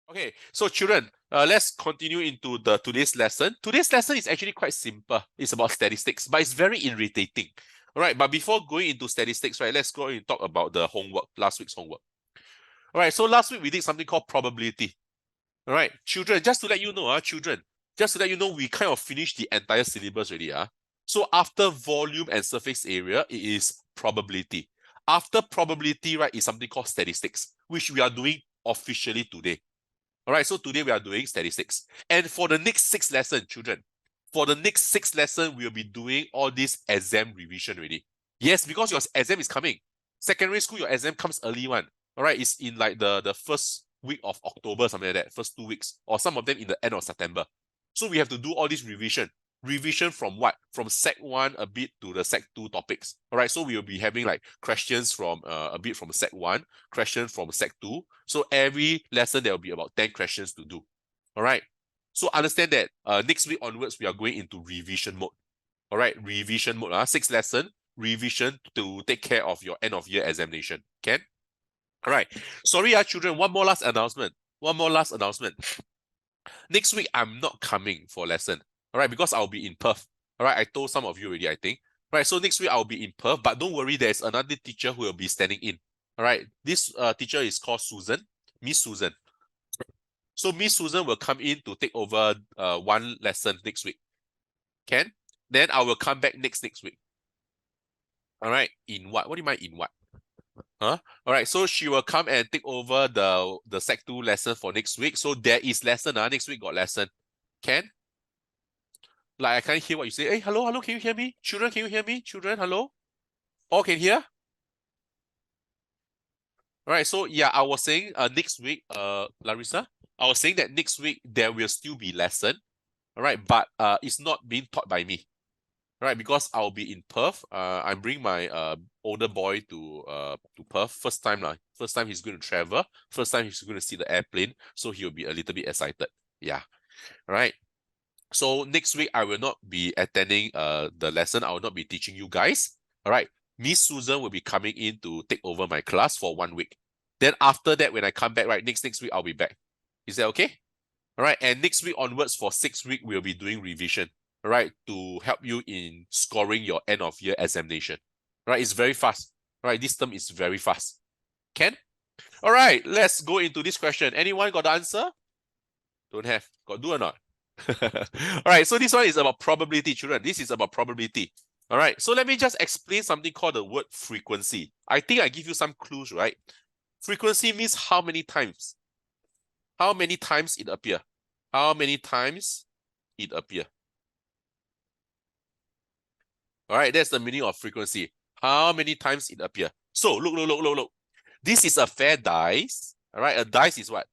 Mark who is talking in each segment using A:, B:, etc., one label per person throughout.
A: Okay, so children, let's continue into today's lesson. Today's lesson is actually quite simple. It's about statistics, but it's very irritating. All right, but before going into statistics, right, let's go and talk about the homework, last week's homework. All right, so last week we did something called probability. All right, children, just to let you know, children, just to let you know, we kind of finished the entire syllabus already. So after volume and surface area, it is probability. After probability, right, is something called statistics, which we are doing officially today. All right, so today we are doing statistics. And for the next 6 lessons, children, for the next 6 lessons, we'll be doing all this exam revision already. Yes, because your exam is coming. Secondary school, your exam comes early one. All right, it's in like the first week of October, something like that, first 2 weeks, or some of them in the end of September. So we have to do all this revision. Revision from what? From Sec 1 a bit to the Sec 2 topics. All right, so we will be having like questions from a bit from Sec 1, questions from Sec 2. So every lesson there will be about 10 questions to do. All right. So understand that next week onwards, we are going into revision mode. All right, revision mode. 6 lesson, revision to take care of your end of year examination. Can? All right. Sorry, children, one more last announcement. One more last announcement. Next week, I'm not coming for lesson. All right, because I'll be in Perth. All right, I told some of you already, I think. All right, so next week I'll be in Perth, but don't worry, there's another teacher who will be standing in. All right, this teacher is called Susan, Miss Susan. So Miss Susan will come in to take over one lesson next week. Can? Then I will come back next week. All right, in what? What do you mean in what? Huh? All right, so she will come and take over the Sec 2 lesson for next week. So there is lesson. Next week got lesson. Can? Like I can't hear what you say. Hey, hello, can you hear me? Children, can you hear me? Children, hello? All can hear? All right, so yeah, I was saying next week, Larissa, I was saying that next week there will still be lesson. All right, but it's not being taught by me. All right, because I'll be in Perth. I'm bringing my older boy to Perth. First time First time he's going to travel. First time he's going to see the airplane. So he'll be a little bit excited. Yeah. All right. So next week I will not be attending the lesson. I will not be teaching you guys. All right. Miss Susan will be coming in to take over my class for 1 week. Then after that, when I come back, right, next week I'll be back. Is that okay? All right. And next week onwards for 6 weeks, we'll be doing revision. All right, to help you in scoring your end of year examination. All right, it's very fast. All right, this term is very fast. Can? All right, let's go into this question. Anyone got the answer? Don't have. Got do or not? All right, so this one is about probability, children. This is about probability. All right, so let me just explain something called the word frequency. I think I give you some clues, right? Frequency means how many times. How many times it appear. How many times it appear. All right, that's the meaning of frequency. How many times it appear. So look. This is a fair dice. All right, a dice is what?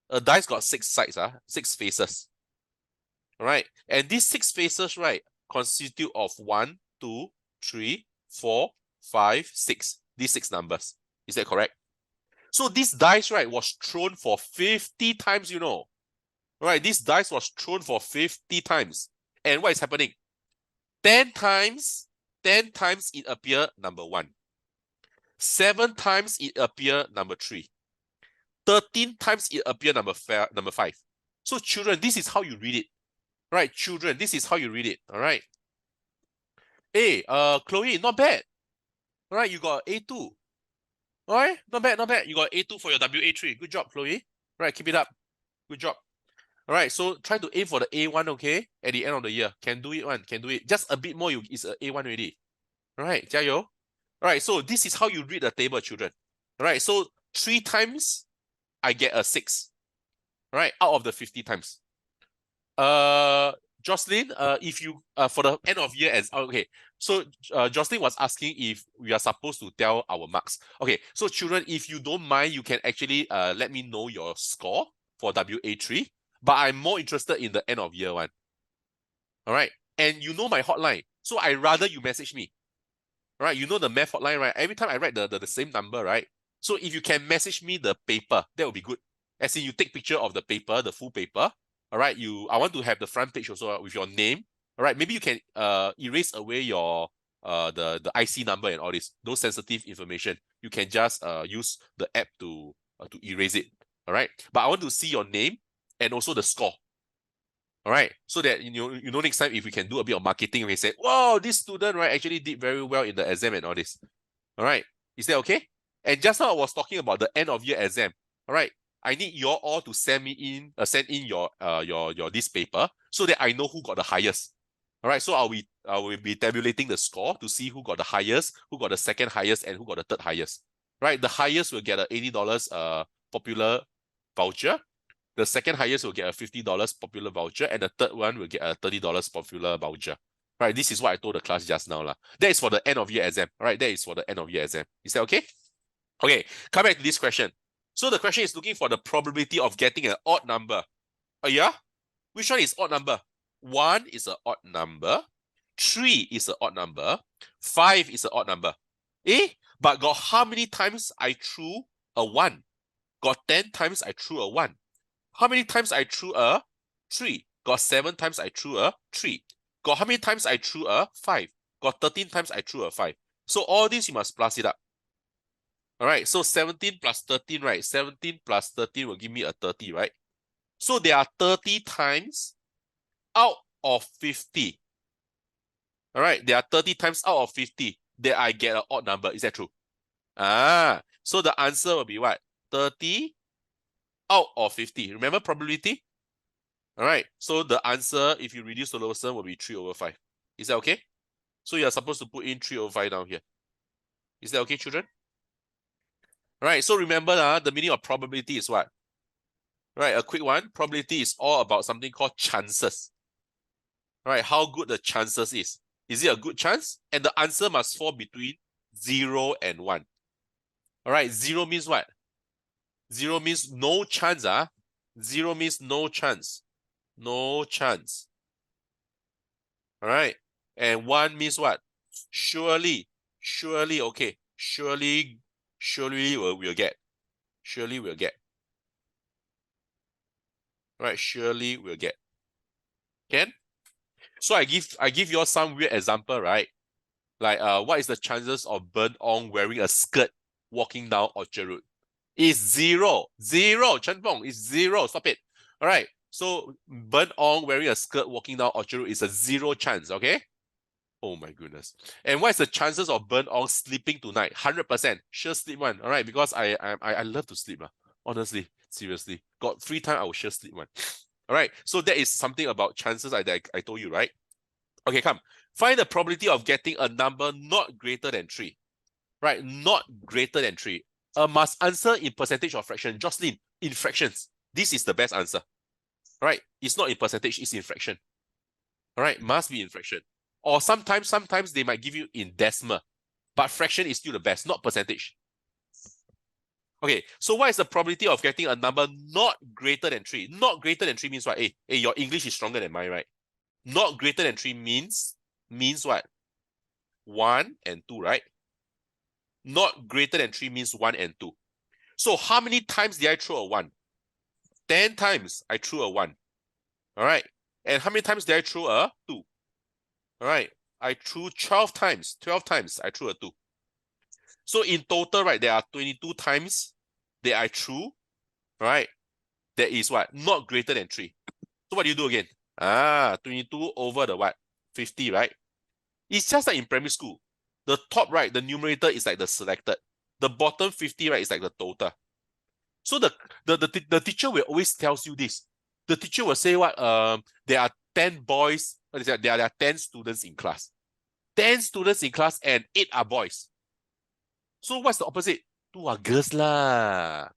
A: A dice got 6 sides, 6 faces. All right, and these 6 faces, right, constitute of 1, 2, 3, 4, 5, 6. These 6 numbers. Is that correct? So this dice, right, was thrown for 50 times, you know. All right, this dice was thrown for 50 times. And what is happening? 10 times it appear number 1. 7 times it appear number 3. 13 times it appear number 5. So children, this is how you read it. Right, children, this is how you read it. All right. Hey, Chloe, not bad. All right, you got A2. All right, not bad. You got A2 for your WA3. Good job, Chloe. All right, keep it up. Good job. All right, so try to aim for the A1, okay? At the end of the year. Can do it, one. Can do it. Just a bit more, it's a A1 already. All right, 加油. All right, so this is how you read the table, children. All right, so 3 times, I get a 6. All right, out of the 50 times. Jocelyn, if you for the end of year as okay, so Jocelyn was asking if we are supposed to tell our marks. Okay, so children, if you don't mind, you can actually let me know your score for WA3. But I'm more interested in the end of year one. All right, and you know my hotline, so I rather you message me. All right, you know the math hotline, right? Every time I write the same number, right? So if you can message me the paper, that would be good. As in, you take picture of the paper, the full paper. All right, I want to have the front page also with your name. All right, maybe you can erase away your the IC number and all this, those sensitive information. You can just use the app to erase it. All right. But I want to see your name and also the score. All right. So that next time if we can do a bit of marketing, we say, "Wow, this student, right, actually did very well in the exam and all this." All right. Is that okay? And just now I was talking about the end of year exam. All right. I need you all to send in your this paper so that I know who got the highest. All right. So I will be tabulating the score to see who got the highest, who got the second highest, and who got the third highest. Right. The highest will get a $80 popular voucher. The second highest will get a $50 popular voucher, and the third one will get a $30 popular voucher. Right, this is what I told the class just now. That is for the end of year exam. All right, that is for the end of year exam. Is that okay? Okay, come back to this question. So the question is looking for the probability of getting an odd number. Yeah? Which one is odd number? 1 is an odd number. 3 is an odd number. 5 is an odd number. But got how many times I threw a 1? Got 10 times I threw a 1. How many times I threw a 3? Got 7 times I threw a 3. Got how many times I threw a 5? Got 13 times I threw a 5. So all this you must plus it up. All right, so 17 plus 13, right? 17 plus 13 will give me a 30, right? So there are 30 times out of 50. All right, there are 30 times out of 50 that I get an odd number. Is that true? So the answer will be what? 30 out of 50. Remember probability? All right, so the answer, if you reduce the lowest term, will be 3/5. Is that okay? So you're supposed to put in 3/5 down here. Is that okay, children? All right, so remember the meaning of probability is what? All right, a quick one. Probability is all about something called chances. All right, how good the chances is. Is it a good chance? And the answer must fall between 0 and 1. All right, 0 means what? 0 means no chance. 0 means no chance. No chance. All right. And 1 means what? Surely. Surely, okay. Surely we'll get. Surely we'll get. All right, surely we'll get. Can? So I give you all some weird example, right? Like what is the chances of Burn Ong wearing a skirt walking down Orchard Road? It's 0. 0. Chen Fong, it's 0. Stop it. All right. So Burn Ong wearing a skirt walking down Orchard Road is a 0 chance, okay? Oh my goodness. And what is the chances of Burn Ong sleeping tonight? 100%. Sure sleep one. All right, because I love to sleep. Honestly, seriously. Got free time, I will sure sleep one. All right, so that is something about chances I told you, right? Okay, come. Find the probability of getting a number not greater than 3. Right, not greater than 3. Must answer in percentage or fraction. Jocelyn, in fractions. This is the best answer. All right, it's not in percentage, it's in fraction. All right, must be in fraction. Or sometimes they might give you in decimal. But fraction is still the best, not percentage. Okay, so what is the probability of getting a number not greater than 3? Not greater than 3 means what? Hey, your English is stronger than mine, right? Not greater than 3 means what? 1 and 2, right? Not greater than 3 means 1 and 2. So how many times did I throw a 1? 10 times I threw a 1. All right. And how many times did I throw a 2? All right. I threw 12 times. 12 times I threw a 2. So in total, right, there are 22 times that I threw, right? That is what? Not greater than 3. So what do you do again? 22 over the what? 50, right? It's just like in primary school. The top right, the numerator is like the selected. The bottom 50, right, is like the total. So the teacher will always tells you this. The teacher will say what? There are 10 boys. There are 10 students in class. 10 students in class and 8 are boys. So what's the opposite? 2 are girls lah.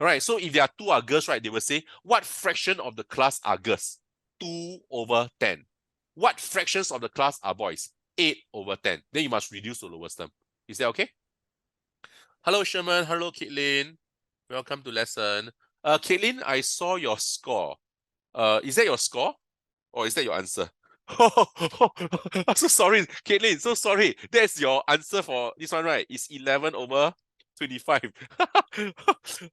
A: All right, so if there are 2 are girls, right, they will say, what fraction of the class are girls? 2 over 10. What fractions of the class are boys? 8 over 10. Then you must reduce the lowest term. Is that okay? Hello, Sherman. Hello, Caitlin. Welcome to lesson. Caitlin, I saw your score. Is that your score? Or is that your answer? I'm so sorry, Caitlin. So sorry. That's your answer for this one, right? It's 11 over 25.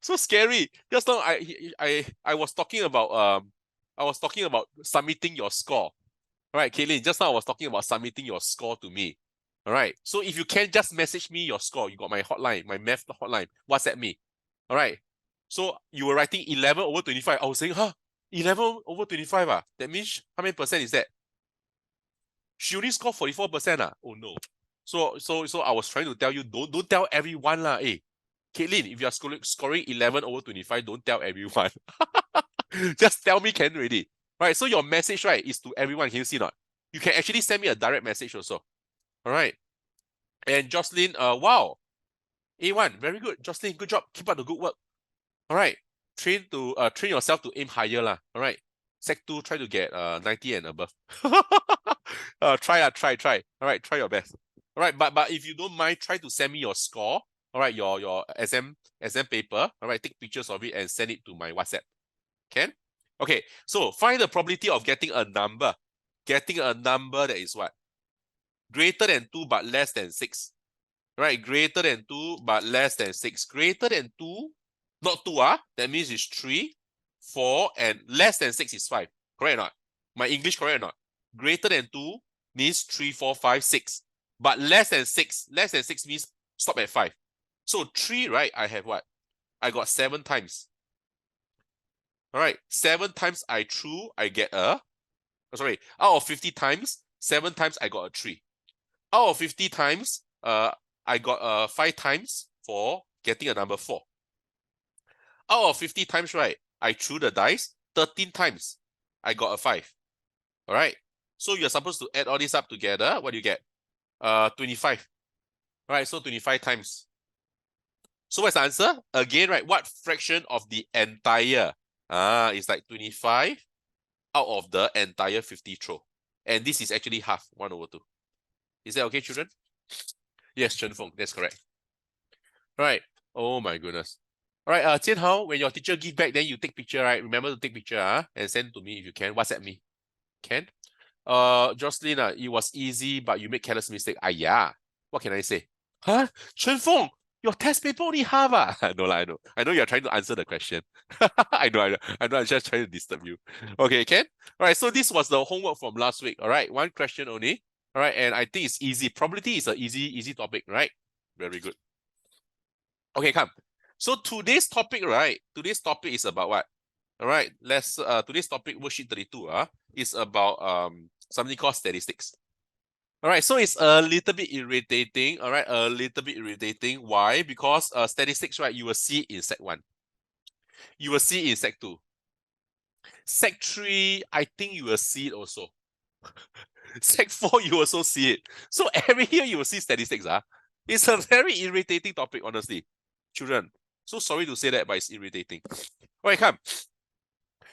A: So scary. Just now I was talking about submitting your score. All right, Caitlin, just now I was talking about submitting your score to me. All right. So if you can just message me your score, you got my hotline, my math hotline. WhatsApp me. All right. So you were writing 11 over 25. I was saying, huh, 11 over 25 ah? That means how many percent is that? She only scored 44% ah? Oh no. So I was trying to tell you, don't tell everyone lah. Hey, Caitlin, if you are scoring 11 over 25, don't tell everyone. Just tell me can already. Right, so your message, right, is to everyone. Can you see not? You can actually send me a direct message also. All right. And Jocelyn, wow. A1, very good. Jocelyn, good job. Keep up the good work. All right. Train yourself to aim higher lah. All right. Sec 2, try to get 90 and above. Try. All right, try your best. All right, but if you don't mind, try to send me your score. All right, your exam paper. All right, take pictures of it and send it to my WhatsApp. Can? Okay, so find the probability of getting a number. Getting a number that is what? Greater than 2 but less than 6. Right, greater than 2 but less than 6. Greater than 2, not 2, that means it's 3, 4, and less than 6 is 5. Correct or not? My English correct or not? Greater than 2 means 3, 4, 5, 6. But less than 6 means stop at 5. So 3, right, I have what? I got 7 times. All right, 7 times I threw, I get a, out of 50 times, 7 times I got a 3. Out of 50 times, I got 5 times for getting a number 4. Out of 50 times, right, I threw the dice, 13 times, I got a 5. All right, so you're supposed to add all this up together. What do you get? 25. All right, so 25 times. So what's the answer? Again, right, what fraction of the entire? It's like 25 out of the entire 50 throw. And this is actually half, 1 over 2. Is that okay, children? Yes, Chen Feng, that's correct. Right. Oh my goodness. All right, Jian Hao, when your teacher give back, then you take picture, right? Remember to take picture, and send to me if you can. WhatsApp me. Can? Jocelyn, it was easy, but you make careless mistake. Yeah. What can I say? Huh? Chen Feng, your test paper only half No lah, I know. I know you're trying to answer the question. I know. I'm just trying to disturb you. Okay, Ken? All right, so this was the homework from last week. All right, 1 question only. All right, and I think it's easy. Probability is an easy topic, right? Very good. Okay, come. So today's topic, right? Today's topic is about what? All right, let's today's topic, worksheet 32, is about something called statistics. All right, so it's a little bit irritating. All right, a little bit irritating. Why? Because statistics, right, you will see in Sec 1. You will see in Sec 2. Sec 3, I think you will see it also. Sec 4, you also see it. So every year you will see statistics. It's a very irritating topic, honestly. Children, so sorry to say that, but it's irritating. All right, come.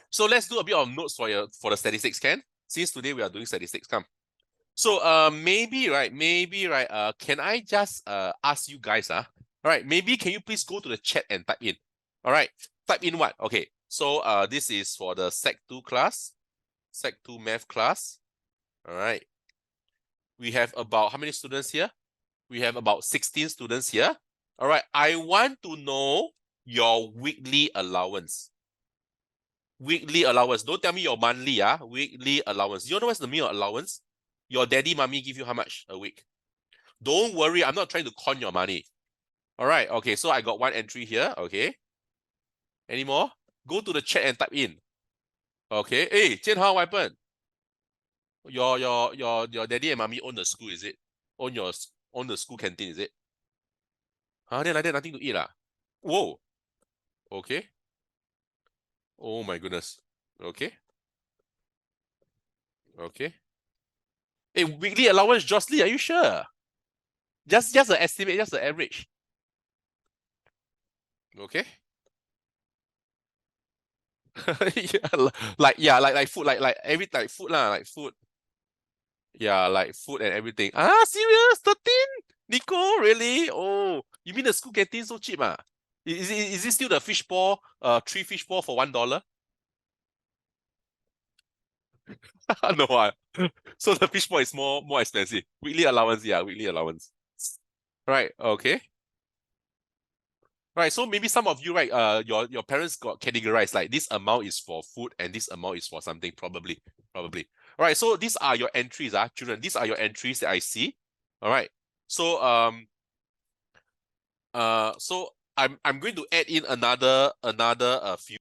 A: So let's do a bit of notes for the statistics, Ken. Since today we are doing statistics, come. So maybe right, can I just ask you guys, all right, maybe can you please go to the chat and type in? All right, type in what? Okay, so this is for the Sec 2 class, Sec 2 math class. All right, we have about how many students here? We have about 16 students here. All right, I want to know your weekly allowance. Weekly allowance. Don't tell me your monthly, weekly allowance. You know what's the meal allowance? Your daddy, mommy give you how much a week? Don't worry, I'm not trying to con your money. All right, okay, so I got 1 entry here, okay. Any more? Go to the chat and type in. Okay, hey, Jian Hao, what happened? Your daddy and mommy own the school, is it? Own the school canteen, is it? Then like that, nothing to eat lah. Whoa. Okay. Oh my goodness. Okay. Okay. Hey, weekly allowance, Jocelyn, are you sure? Just an estimate, just the average. Okay. like food, like food lah, like food. Yeah, like food and everything. Serious? 13? Nico, really? Oh, you mean the school canteen so cheap? Is it still the fish ball? 3 fish ball for $1? No, so the fish ball is more expensive. Weekly allowance, yeah, weekly allowance. Right, okay. Right, so maybe some of you, right, your parents got categorized, like this amount is for food and this amount is for something, probably. All right, so these are your entries, children. These are your entries that I see. All right, so I'm going to add in another few